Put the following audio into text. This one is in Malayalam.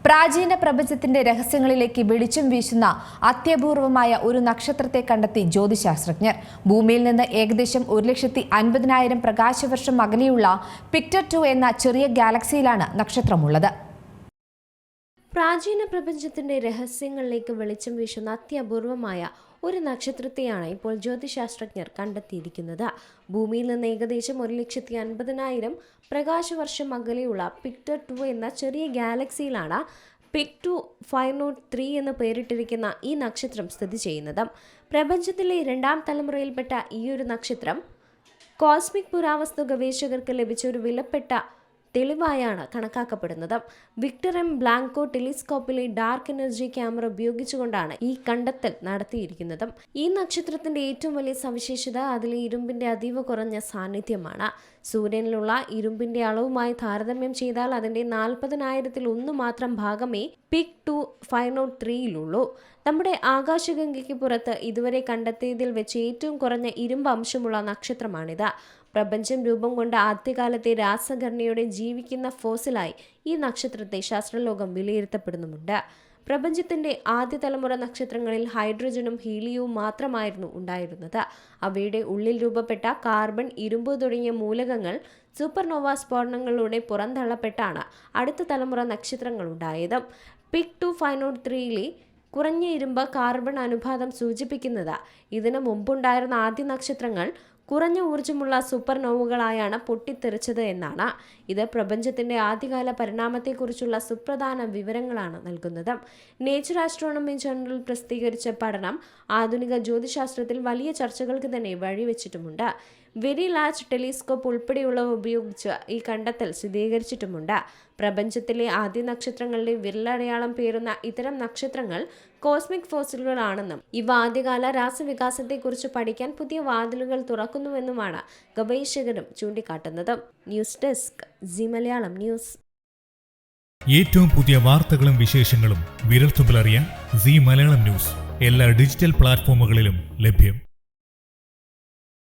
പ്രാചീന പ്രപഞ്ചത്തിന്റെ രഹസ്യങ്ങളിലേക്ക് വെളിച്ചം വീശുന്ന അത്യപൂർവമായ ഒരു നക്ഷത്രത്തെ കണ്ടെത്തി ജ്യോതിശാസ്ത്രജ്ഞർ. ഭൂമിയിൽ നിന്ന് ഏകദേശം 1,50,000 പ്രകാശവർഷം അകലെയുള്ള പിക്ടർ 2 എന്ന ചെറിയ ഗാലക്സിയിലാണ് നക്ഷത്രമുള്ളത്. പ്രാചീന പ്രപഞ്ചത്തിന്റെ രഹസ്യങ്ങളിലേക്ക് വെളിച്ചം വീശുന്ന അത്യപൂർവമായ ഒരു നക്ഷത്രത്തെയാണ് ഇപ്പോൾ ജ്യോതിശാസ്ത്രജ്ഞർ കണ്ടെത്തിയിരിക്കുന്നത്. ഭൂമിയിൽ നിന്ന് ഏകദേശം 1,50,000 പ്രകാശവർഷം അകലെയുള്ള പിക്ടർ 2 എന്ന ചെറിയ ഗാലക്സിയിലാണ് പിക് 503 എന്ന് പേരിട്ടിരിക്കുന്ന ഈ നക്ഷത്രം സ്ഥിതി ചെയ്യുന്നത്. പ്രപഞ്ചത്തിലെ 2ാം തലമുറയിൽപ്പെട്ട ഈ ഒരു നക്ഷത്രം കോസ്മിക് പുരാവസ്തു ഗവേഷകർക്ക് ലഭിച്ച ഒരു വിലപ്പെട്ട തെളിവായാണ് കണക്കാക്കപ്പെടുന്നത്. വിക്ടർ എം ബ്ലാങ്കോ ടെലിസ്കോപ്പിലെ ഡാർക്ക് എനർജി ക്യാമറ ഉപയോഗിച്ചുകൊണ്ടാണ് ഈ കണ്ടെത്തൽ നടത്തിയിരിക്കുന്നത്. ഈ നക്ഷത്രത്തിന്റെ ഏറ്റവും വലിയ സവിശേഷത അതിലെ ഇരുമ്പിന്റെ അതീവ കുറഞ്ഞ സാന്നിധ്യമാണ്. സൂര്യനിലുള്ള ഇരുമ്പിന്റെ അളവുമായി താരതമ്യം ചെയ്താൽ അതിന്റെ 40,000-1 മാത്രം ഭാഗമേ പിക് 503-യിലുള്ളൂ. നമ്മുടെ ആകാശഗംഗയ്ക്ക് പുറത്ത് ഇതുവരെ കണ്ടെത്തിയതിൽ വെച്ച് ഏറ്റവും കുറഞ്ഞ ഇരുമ്പ് അംശമുള്ള നക്ഷത്രമാണിത്. പ്രപഞ്ചം രൂപം കൊണ്ട ആദ്യകാലത്തെ രാസഘടനയോടെ ജീവിക്കുന്ന ഫോസിലായി ഈ നക്ഷത്രത്തെ ശാസ്ത്രലോകം വിലയിരുത്തപ്പെടുന്നുമുണ്ട്. പ്രപഞ്ചത്തിന്റെ ആദ്യ തലമുറ നക്ഷത്രങ്ങളിൽ ഹൈഡ്രജനും ഹീലിയവും മാത്രമായിരുന്നു ഉണ്ടായിരുന്നത്. അവയുടെ ഉള്ളിൽ രൂപപ്പെട്ട കാർബൺ, ഇരുമ്പ് തുടങ്ങിയ മൂലകങ്ങൾ സൂപ്പർനോവ സ്ഫോടനങ്ങളിലൂടെ പുറന്തള്ളപ്പെട്ടാണ് അടുത്ത തലമുറ നക്ഷത്രങ്ങൾ ഉണ്ടായത്. പിക് 503-യിലെ കുറഞ്ഞ ഇരുമ്പ് കാർബൺ അനുപാതം സൂചിപ്പിക്കുന്നത് ഇതിനു മുമ്പുണ്ടായിരുന്ന ആദ്യ നക്ഷത്രങ്ങൾ കുറഞ്ഞ ഊർജ്ജമുള്ള സൂപ്പർനോവകളായാണ് പൊട്ടിത്തെറിച്ചത് എന്നാണ്. ഇത് പ്രപഞ്ചത്തിന്റെ ആദ്യകാല പരിണാമത്തെക്കുറിച്ചുള്ള സുപ്രധാന വിവരങ്ങളാണ് നൽകുന്നത്. നേച്ചർ ആസ്ട്രോണമി ജേർണലിൽ പ്രസിദ്ധീകരിച്ച പഠനം ആധുനിക ജ്യോതിശാസ്ത്രത്തിൽ വലിയ ചർച്ചകൾക്ക് തന്നെ വഴിവെച്ചിട്ടുമുണ്ട്. വെരി ലാർജ് ടെലിസ്കോപ്പ് ഉൾപ്പെടെയുള്ളവ ഉപയോഗിച്ച് ഈ കണ്ടെത്തൽ സ്ഥിരീകരിച്ചിട്ടുമുണ്ട്. പ്രപഞ്ചത്തിലെ ആദ്യ നക്ഷത്രങ്ങളുടെ വിരലടയാളം പേറുന്ന ഇത്തരം നക്ഷത്രങ്ങൾ കോസ്മിക് ഫോസിലുകളാണെന്നും ഇവ ആദ്യകാല രാസവികാസത്തെക്കുറിച്ച് പഠിക്കാൻ പുതിയ വാതിലുകൾ തുറക്കുന്നുവെന്നുമാണ് ഗവേഷകരും ചൂണ്ടിക്കാട്ടുന്നത്. News desk C Malayalam news. ഏറ്റവും പുതിയ വാർത്തകളും വിശേഷങ്ങളും വിരൽത്തുമ്പിലറിയാൻ സി മലയാളം ന്യൂസ് എല്ലാ ഡിജിറ്റൽ പ്ലാറ്റ്ഫോമുകളിലും ലഭ്യം.